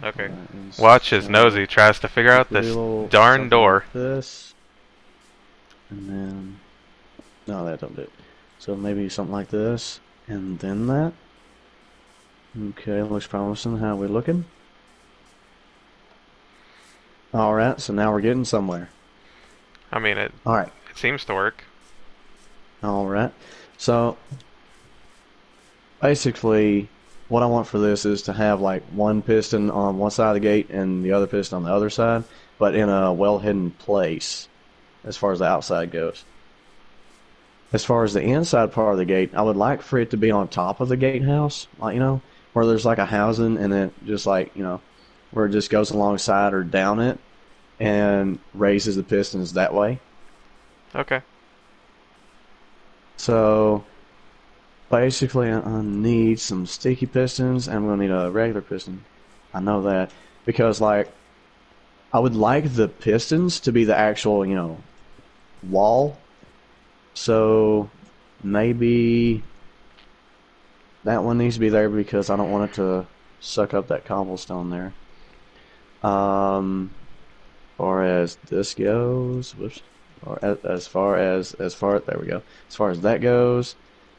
Okay. Is Watch as Nosie tries to figure out this darn something door. like this, and then no, that don't do it. So maybe something like this, and then that. Okay, looks promising. How are we looking? All right, so now we're getting somewhere. I mean, All right, it seems to work. all right. So basically, what I want for this is to have like one piston on one side of the gate and the other piston on the other side, but in a well-hidden place as far as the outside goes. As far as the inside part of the gate, I would like for it to be on top of the gatehouse, like, where there's like a housing and then just like, where it just goes alongside or down it and raises the pistons that way. Okay. So basically, I need some sticky pistons, and I'm going to need a regular piston. I know that because, like, I would like the pistons to be the actual, wall. So maybe that one needs to be there because I don't want it to suck up that cobblestone there. Far as this goes, whoops, or as far as there we go. As far as that goes,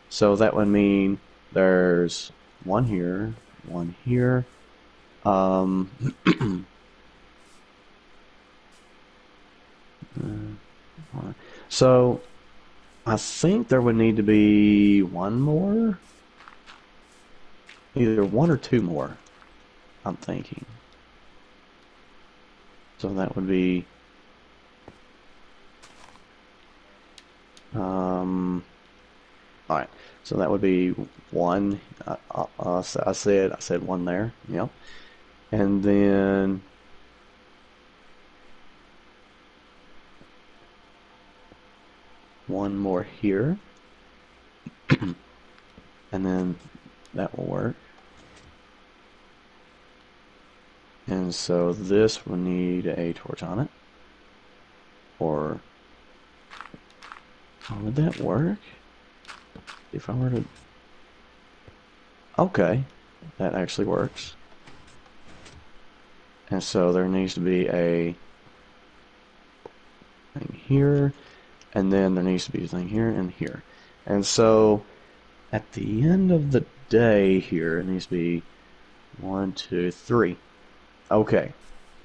so that would mean there's one here, one here. So I think there would need to be one more, either one or two more. I'm thinking. So that would be all right. So that would be one. I said one there. Yep. And then one more here. And then that will work. And so this will need a torch on it. Or would that work? If I were to... Okay, that actually works. And so there needs to be a thing here, and then there needs to be a thing here and here. And so at the end of the day here, it needs to be 1, 2, 3. Okay,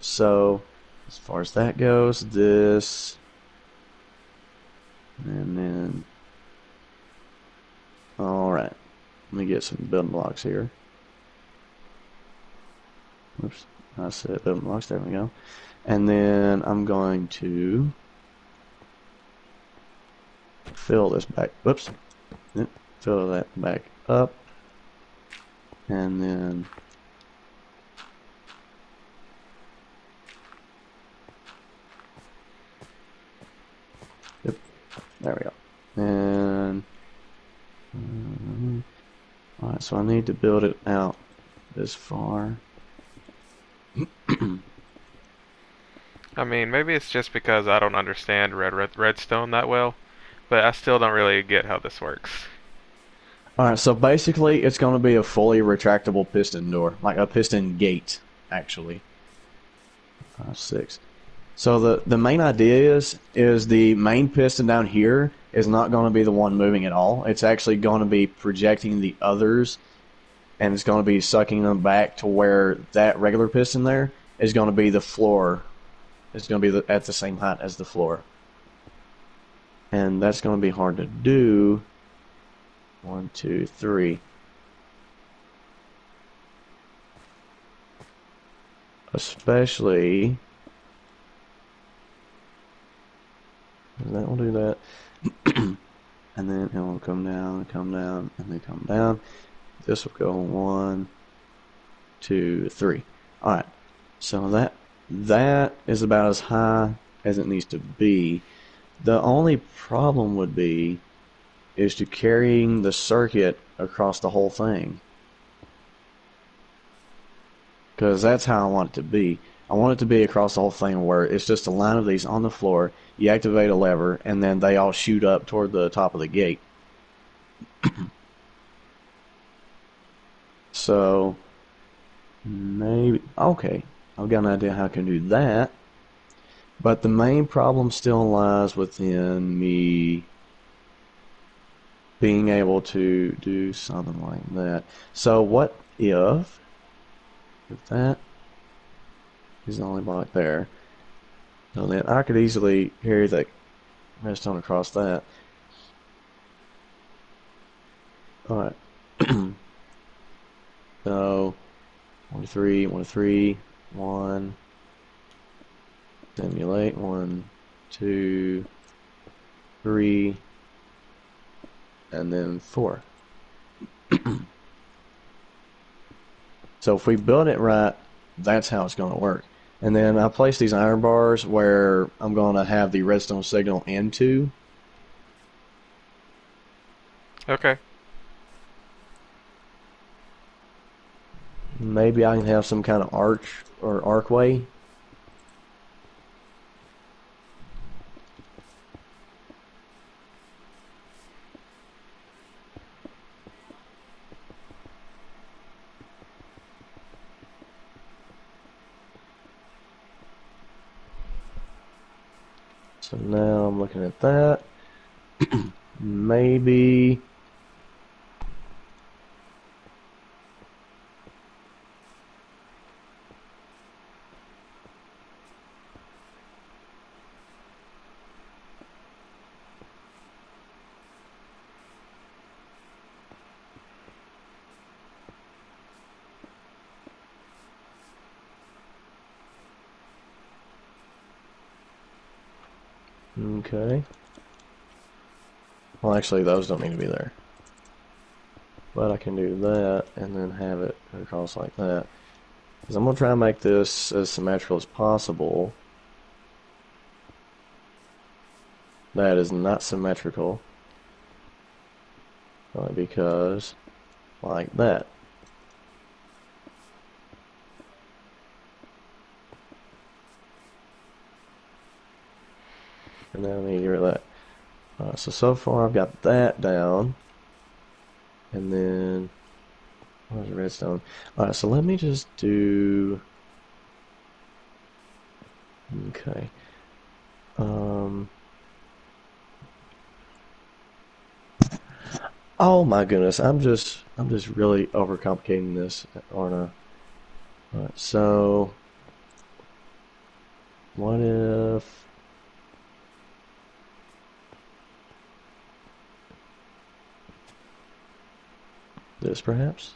so as far as that goes, this, and then, alright, let me get some building blocks here. Oops, I said building blocks, there we go. And then I'm going to fill this back, whoops, fill that back up, and then there we go. And alright, so I need to build it out this far. I mean, maybe it's just because I don't understand Redstone that well, but I still don't really get how this works. Alright, so basically it's going to be a fully retractable piston door, like a piston gate, actually. 6. So the main idea is the main piston down here is not going to be the one moving at all. It's actually going to be projecting the others, and it's going to be sucking them back to where that regular piston there is going to be the floor. It's going to be at the same height as the floor. And that's going to be hard to do. 1, 2, 3. Especially... that will do that. And then it will come down, and then come down. This will go 1, 2, 3. Alright, so that is about as high as it needs to be. The only problem would be is to carrying the circuit across the whole thing. Because that's how I want it to be. I want it to be across the whole thing where it's just a line of these on the floor, you activate a lever, and then they all shoot up toward the top of the gate. So, maybe Okay, I've got an idea how I can do that. But the main problem still lies within me being able to do something like that. So what if that is the only block there? So then I could easily carry that redstone across that. Alright. So 1 to 3, 1 to 3, 1, simulate, 1, 2, 3, and then 4. So if we build it right, that's how it's going to work. And then I place these iron bars where I'm going to have the redstone signal into. Okay. Maybe I can have some kind of arch or archway. So now I'm looking at that. Maybe. Okay. Well, actually, those don't need to be there. But I can do that and then have it across like that. Because I'm going to try and make this as symmetrical as possible. That is not symmetrical. Only because, like that. And then I need to get rid of that. So far I've got that down. And then, where's the redstone? Alright, so let me just do... Okay. Oh my goodness, I'm just really overcomplicating this, aren't I? Alright, so what if this perhaps?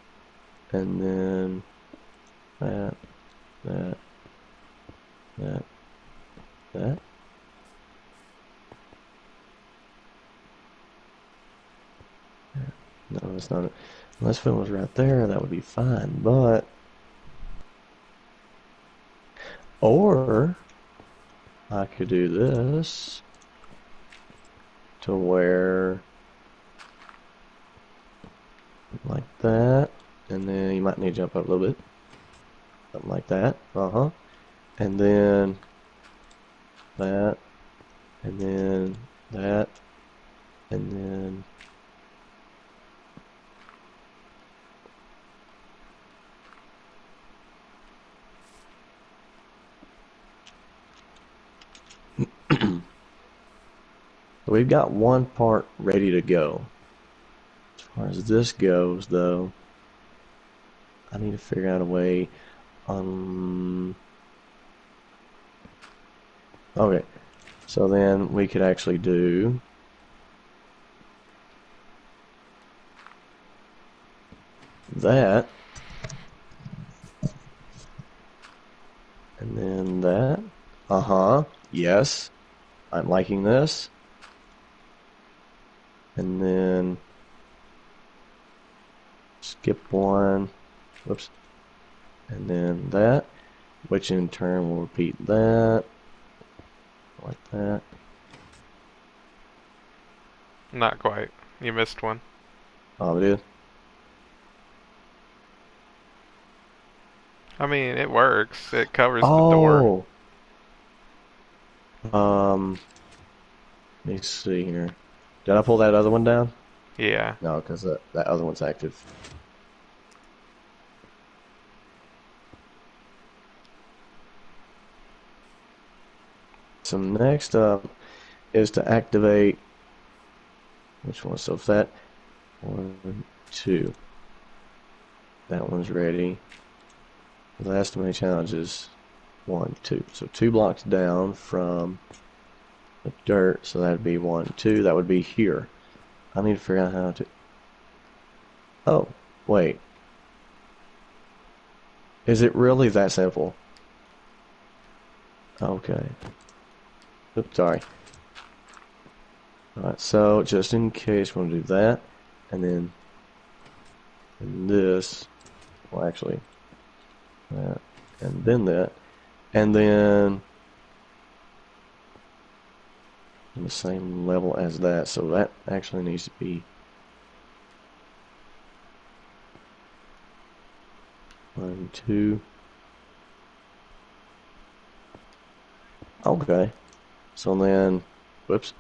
And then that, that, that, that. No, that's not it. Unless if it was right there, that would be fine. But, or I could do this to where, like that, and then you might need to jump up a little bit. Something like that. And then that, and then that, and then we've got one part ready to go. As far as this goes, though, I need to figure out a way. Okay, so then we could actually do that, and then that. Yes, I'm liking this. And then skip one, whoops, and then that, which in turn will repeat that, like that. Not quite. You missed one. Oh, it is? I mean, it works. It covers the door. Oh! Um, let me see here. Did I pull that other one down? Yeah. No, because that other one's active. so next up is to activate, which one? So if that, 1, 2, that one's ready. The last many challenges, 1, 2. So 2 blocks down from the dirt, so that'd be 1, 2. That would be here. I need to figure out how to. Oh, wait. Is it really that simple? Okay. Oops, sorry. Alright, so just in case, we're going to do that, and then this, well actually, that, and then that, and then on the same level as that, so that actually needs to be 1, 2. Okay. So then, whoops.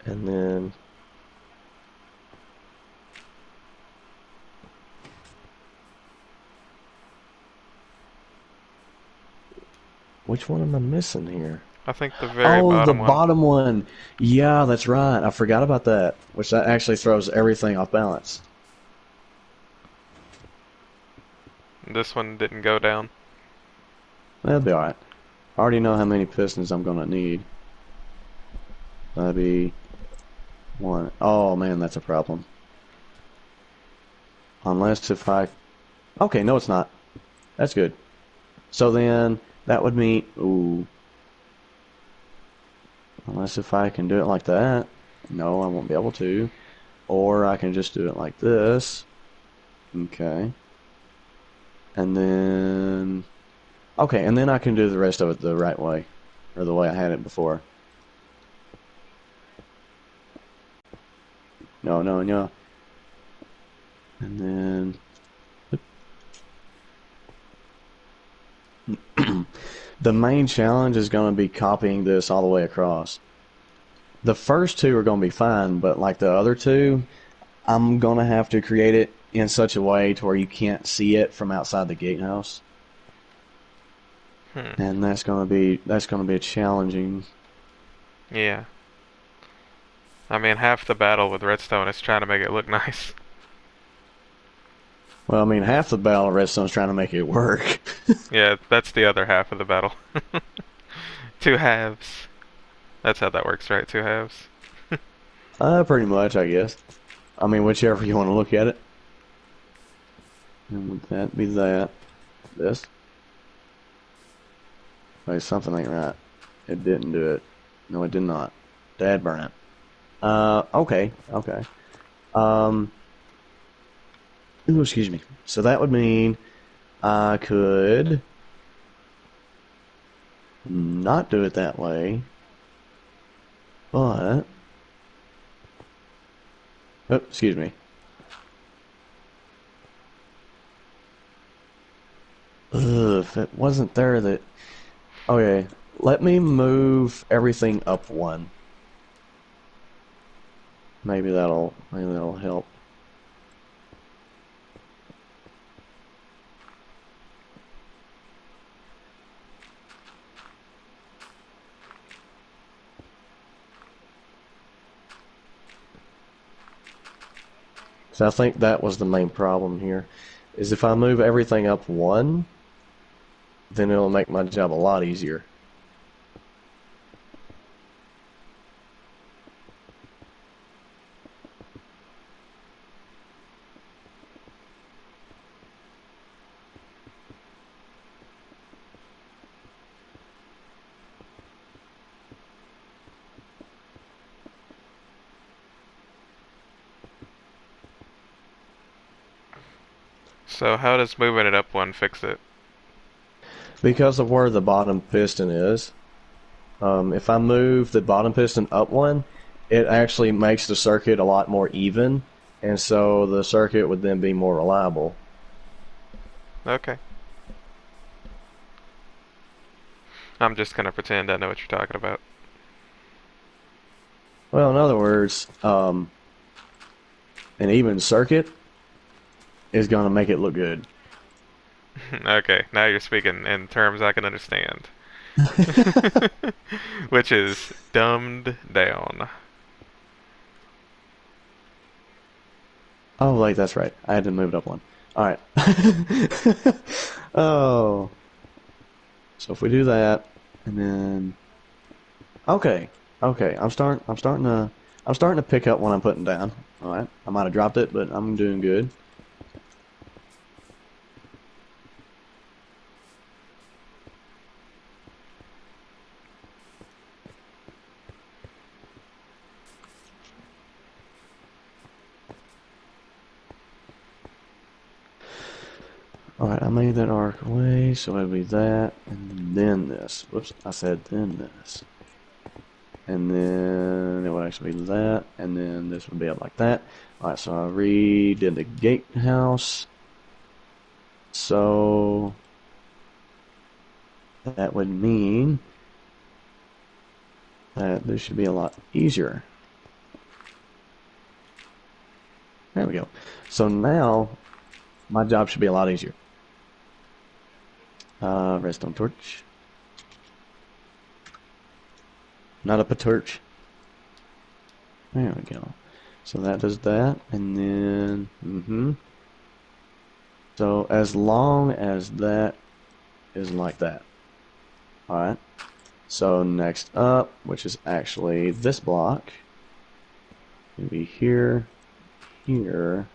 And then which one am I missing here? I think the very Oh, the bottom one. bottom one. Yeah, that's right. I forgot about that. Which that actually throws everything off balance. This one didn't go down. That'll be alright. I already know how many pistons I'm gonna need. That'd be 1. Oh man, that's a problem. Unless if I... Okay, no it's not. That's good. So then, that would mean... Ooh. Unless if I can do it like that. No, I won't be able to. Or I can just do it like this. Okay. And then... Okay, and then I can do the rest of it the right way. Or the way I had it before. No, no, no. And then... The main challenge is going to be copying this all the way across. The first 2 are going to be fine, but like the other 2, I'm going to have to create it in such a way to where you can't see it from outside the gatehouse. And that's going to be challenging. Yeah. I mean, half the battle with Redstone is trying to make it look nice. Well, I mean, half the battle of Redstone's trying to make it work. Yeah, that's the other half of the battle. 2 halves. That's how that works, right? 2 halves. Pretty much, I guess. I mean, whichever you want to look at it. And would that be that? This? Wait, something ain't right. It didn't do it. No, it did not. Dad burn it. Okay, okay. Ooh, excuse me. So that would mean I could not do it that way, but... Oh, excuse me. Ugh, if it wasn't there that... Okay, let me move everything up 1. Maybe that'll help. So I think that was the main problem here, is if I move everything up 1, then it'll make my job a lot easier. So how does moving it up 1 fix it? Because of where the bottom piston is, if I move the bottom piston up 1, it actually makes the circuit a lot more even, and so the circuit would then be more reliable. Okay. I'm just gonna pretend I know what you're talking about. Well, in other words, an even circuit is going to make it look good. Okay, now you're speaking in terms I can understand. Which is dumbed down. Oh, like that's right. I had to move it up one. All right. Oh, so if we do that, and then okay, okay, I'm starting to pick up what I'm putting down. All right, I might have dropped it, but I'm doing good. All right, I made that arc away, so it'll be that, and then this. Whoops, I said then this. And then it would actually be that, and then this would be up like that. Alright, so I redid the gatehouse. So that would mean that this should be a lot easier. There we go. So now my job should be a lot easier. Redstone torch. Not a torch. There we go. So that does that, and then, So as long as that is like that. Alright. So next up, which is actually this block, will be here, here,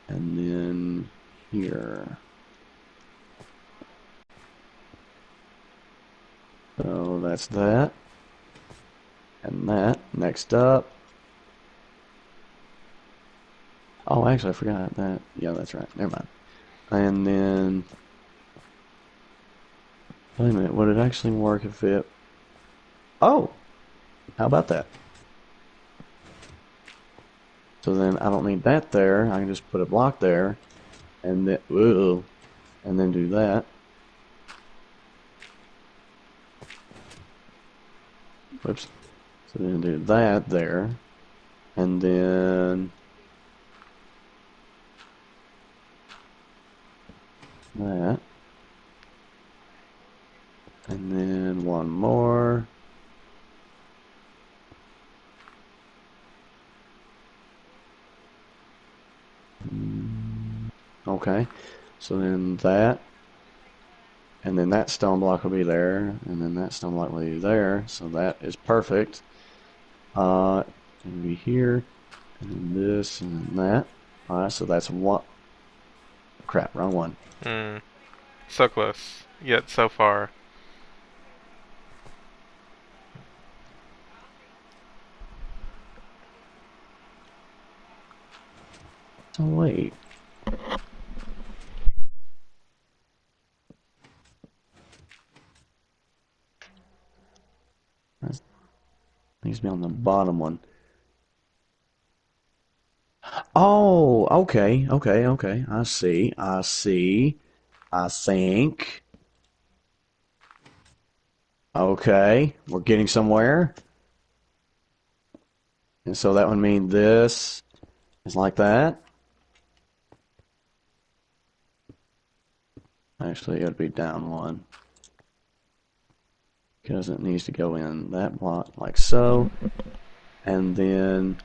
and then here. So that's that. And that. Next up. Oh, actually, I forgot that. Yeah, that's right. Never mind. And then... Wait a minute. Would it actually work if it... Oh! How about that? So then I don't need that there. I can just put a block there. And then... Whoa! And then do that. Whoops. So then do that there. And then... that. And then one more. Okay. So then that. And then that stone block will be there. And then that stone block will be there. So that is perfect. It'll be here. And then this and then that. Alright, so that's one. Crap, wrong one. So close, yet so far. So wait. That needs to be on the bottom one. Oh, okay, okay, okay. I see, I see. I think. Okay, we're getting somewhere. And so that would mean this is like that. Actually, it would be down one. Because it needs to go in that block like so. And then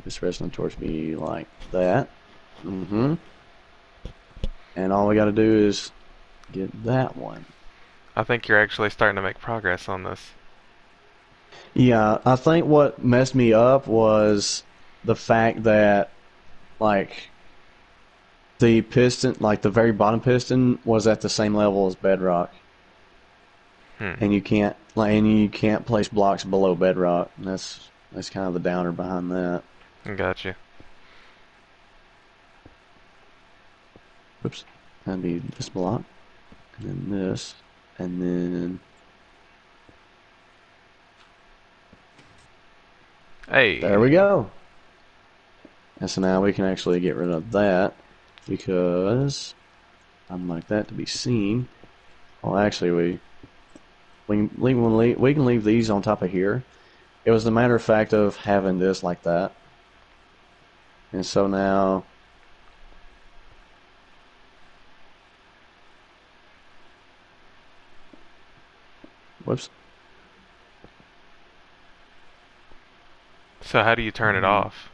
this redstone torch be like that. And all we got to do is get that one. I think you're actually starting to make progress on this. Yeah, I think what messed me up was the fact that, like, the piston, like the very bottom piston, was at the same level as bedrock, and you can't, place blocks below bedrock. And that's kind of the downer behind that. Gotcha. Oops, that'd be this block, and then this, and then. Hey. There we go. And so now we can actually get rid of that because I'd like that to be seen. Well, actually, we can leave these on top of here. It was the matter of fact of having this like that. And so now, whoops. So how do you turn it off?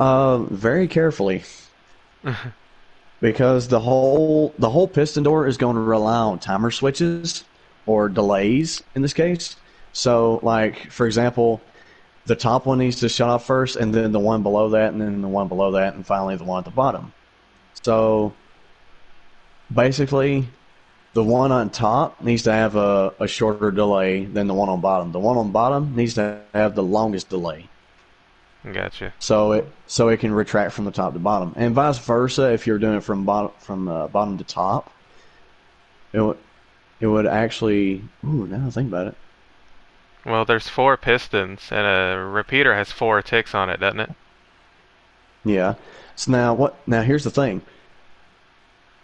Very carefully, because the whole piston door is going to rely on timer switches or delays in this case. So, like for example, the top one needs to shut off first, and then the one below that, and then the one below that, and finally the one at the bottom. So basically, the one on top needs to have a shorter delay than the one on bottom. The one on bottom needs to have the longest delay. Gotcha. So it can retract from the top to bottom, and vice versa. If you're doing it from bottom to top, it would actually. Ooh, now I think about it. Well, there's 4 pistons, and a repeater has 4 ticks on it, doesn't it? Yeah. So now what? Now here's the thing.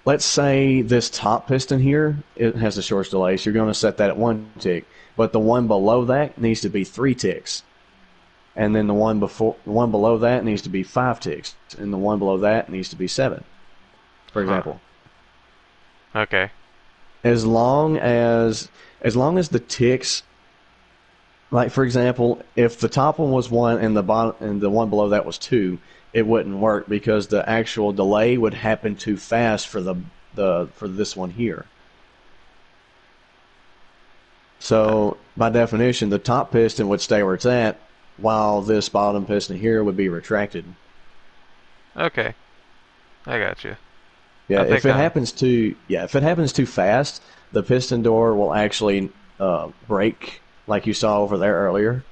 Let's say this top piston here, it has the shortest delay, so you're going to set that at 1 tick, but the one below that needs to be 3 ticks, and then the one below that needs to be 5 ticks, and the one below that needs to be 7, for Huh. example. Okay. As long as the ticks, like for example, if the top one was 1 and the bottom and the one below that was 2, it wouldn't work because the actual delay would happen too fast for for this one here. Uh, So by definition, the top piston would stay where it's at, while this bottom piston here would be retracted. okay. I got you. Yeah, I think if it happens too fast, the piston door will actually break, like you saw over there earlier.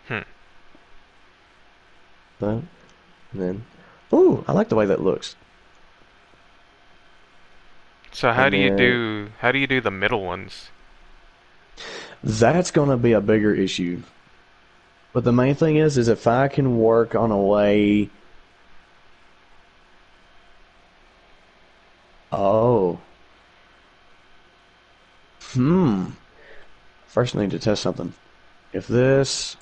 Hmm. And then, ooh, I like the way that looks. So And then how do you do the middle ones? that's going to be a bigger issue. But the main thing is if I can work on a way. Oh, hmm. First, I need to test something. If this,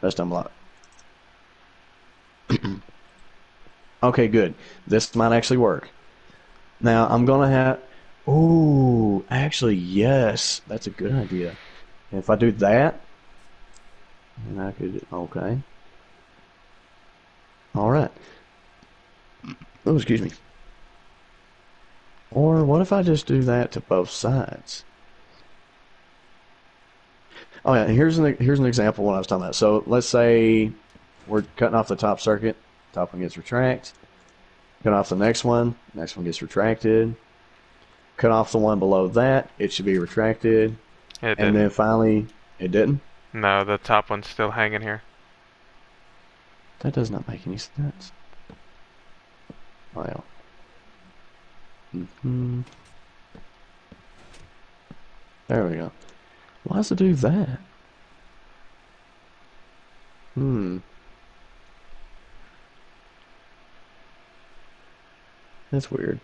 that's unblocked. Okay, good. This might actually work. Now I'm gonna have. Ooh, actually, yes, that's a good idea. If I do that, then I could. Okay. All right. Oh, excuse me. Or what if I just do that to both sides? Oh yeah, here's an example of what I was talking about. So let's say we're cutting off the top circuit, top one gets retracted. Cut off the next one gets retracted. Cut off the one below that, it should be retracted. It And then didn't. finally, it didn't. No, the top one's still hanging here. That does not make any sense. Well, hmm there we go. Why does it do that? Hmm, that's weird.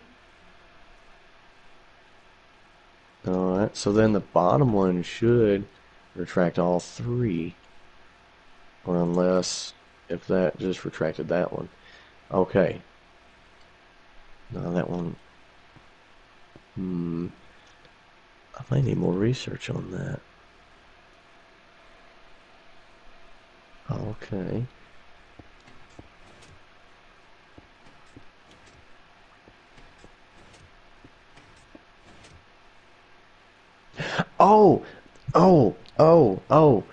Alright, so then the bottom one should retract all 3. Or unless, if that just retracted that one. Okay. Now that one, hmm, I might need more research on that. Okay. Oh, oh, oh, oh.